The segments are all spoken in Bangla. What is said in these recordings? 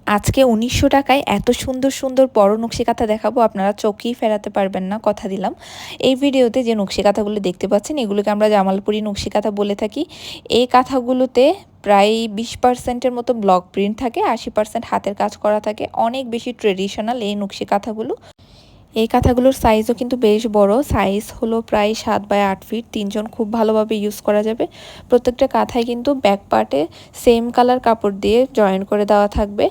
আজকে ১৯০০ টাকায় এত সুন্দর সুন্দর বড় নকশি কাঁথা দেখাবো, আপনারা চোখেই ফেরাতে পারবেন না, কথা দিলাম। এই ভিডিওতে যে নকশি কাঁথাগুলো দেখতে পাচ্ছেন এগুলোকে আমরা জামালপুরি নকশি কাঁথা বলে থাকি। এই কাঁথাগুলোতে প্রায় ২০% মতো ব্লক প্রিন্ট থাকে, ৮০% হাতের কাজ করা থাকে। অনেক বেশি ট্রেডিশনাল এই নকশি কাঁথাগুলো। এই কাঁথাগুলোর সাইজও কিন্তু বেশ বড়, সাইজ হলো প্রায় 7 বাই 8 ফিট। 3জন খুব ভালোভাবে ইউজ করা যাবে। প্রত্যেকটা কাঁথায় কিন্তু ব্যাক পার্টে সেম কালার কাপড় দিয়ে জয়েন করে দেওয়া থাকবে।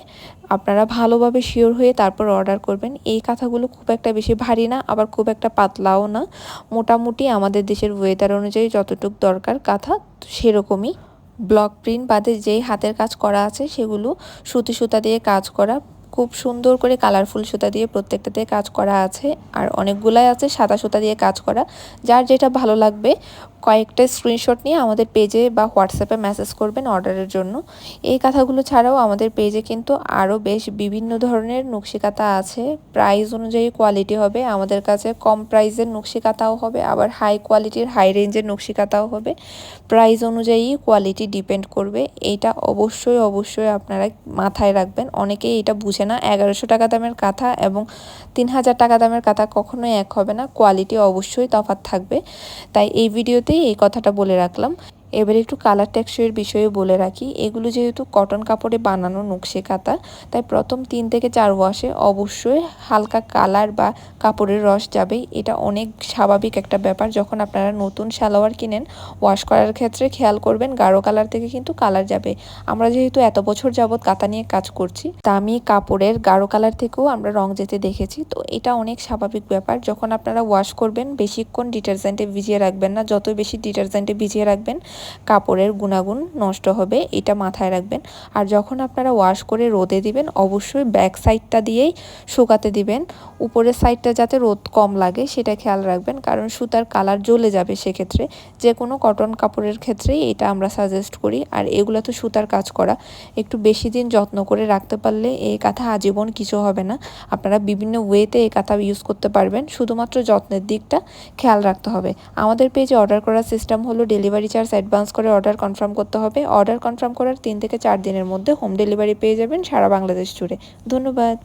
আপনারা ভালোভাবে শিওর হয়ে তারপর অর্ডার করবেন। এই কাঁথাগুলো খুব একটা বেশি ভারী না, আবার খুব একটা পাতলাও না, মোটামুটি আমাদের দেশের ওয়েদার অনুযায়ী যতটুকু দরকার কাঁথা সেরকমই। ব্লক প্রিন্ট বাদে যেই হাতের কাজ করা আছে সেগুলো সুতি সুতা দিয়ে কাজ করা, খুব সুন্দর করে কালারফুল সুতা দিয়ে প্রত্যেকটাতে কাজ করা আছে। আর অনেকগুলাই আছে সাদা সুতা দিয়ে কাজ করা। যার যেটা ভালো লাগবে কয়েকটা স্ক্রিনশট নিয়ে আমাদের পেজে বা হোয়াটসঅ্যাপে মেসেজ করবেন অর্ডারের জন্য। এই কাঁথাগুলো ছাড়াও আমাদের পেজে কিন্তু আরও বেশ বিভিন্ন ধরনের নকশি কাঁথা আছে। প্রাইস অনুযায়ী কোয়ালিটি হবে, আমাদের কাছে কম প্রাইসের নকশি কাঁথাও হবে, আবার হাই কোয়ালিটির হাই রেঞ্জের নকশি কাঁথাও হবে। প্রাইস অনুযায়ী কোয়ালিটি ডিপেন্ড করবে, এইটা অবশ্যই অবশ্যই আপনারা মাথায় রাখবেন। অনেকেই এটা বুঝে না, ১১০০ টাকা দামের কাঁথা এবং ৩০০০ টাকা দামের কাঁথা কখনোই এক হবে না, কোয়ালিটি অবশ্যই তফাৎ থাকবে। তাই এই ভিডিওতেই এই কথাটা বলে রাখলাম। এবার একটু কালার টেক্সচারের বিষয়ে বলে রাখি। এগুলো যেহেতু কটন কাপড়ে বানানো নকশি কাঁথা, তাই প্রথম ৩ থেকে ৪ ওয়াশে অবশ্যই হালকা কালার বা কাপড়ের রস যাবেই। এটা অনেক স্বাভাবিক একটা ব্যাপার। যখন আপনারা নতুন সালোয়ার কিনেন ওয়াশ করার ক্ষেত্রে খেয়াল করবেন গাঢ় কালার থেকে কিন্তু কালার যাবে। আমরা যেহেতু এত বছর যাবৎ কাঁথা নিয়ে কাজ করছি, দামি কাপড়ের গাঢ় কালার থেকেও আমরা রং যেতে দেখেছি। তো এটা অনেক স্বাভাবিক ব্যাপার। যখন আপনারা ওয়াশ করবেন বেশিক্ষণ ডিটারজেন্টে ভিজিয়ে রাখবেন না, যত বেশি ডিটারজেন্টে ভিজিয়ে রাখবেন কাপড়ের গুণাগুণ নষ্ট হবে, এটা মাথায় রাখবেন। আর যখন আপনারা ওয়াশ করে রোদে দিবেন অবশ্যই ব্যাক সাইডটা দিয়েই শুকাতে দিবেন, উপরের সাইডটা যাতে রোদ কম লাগে সেটা খেয়াল রাখবেন, কারণ সুতার কালার জ্বলে যাবে সেক্ষেত্রে। যে কোনো কটন কাপড়ের ক্ষেত্রেই এটা আমরা সাজেস্ট করি। আর এগুলো তো সুতার কাজ করা, একটু বেশি দিন যত্ন করে রাখতে পারলে এই কাঁথা আজীবন কিছু হবে না। আপনারা বিভিন্ন ওয়েতে এই কাঁথা ইউজ করতে পারবেন, শুধুমাত্র যত্নের দিকটা খেয়াল রাখতে হবে। আমাদের পেজে অর্ডার করার সিস্টেম হলো ডেলিভারি চার্জ অ্যাডভান্স করে অর্ডার কনফার্ম করতে হবে। অর্ডার কনফার্ম করার 3 থেকে 4 দিনের মধ্যে হোম ডেলিভারি পেয়ে যাবেন সারা বাংলাদেশ জুড়ে। ধন্যবাদ।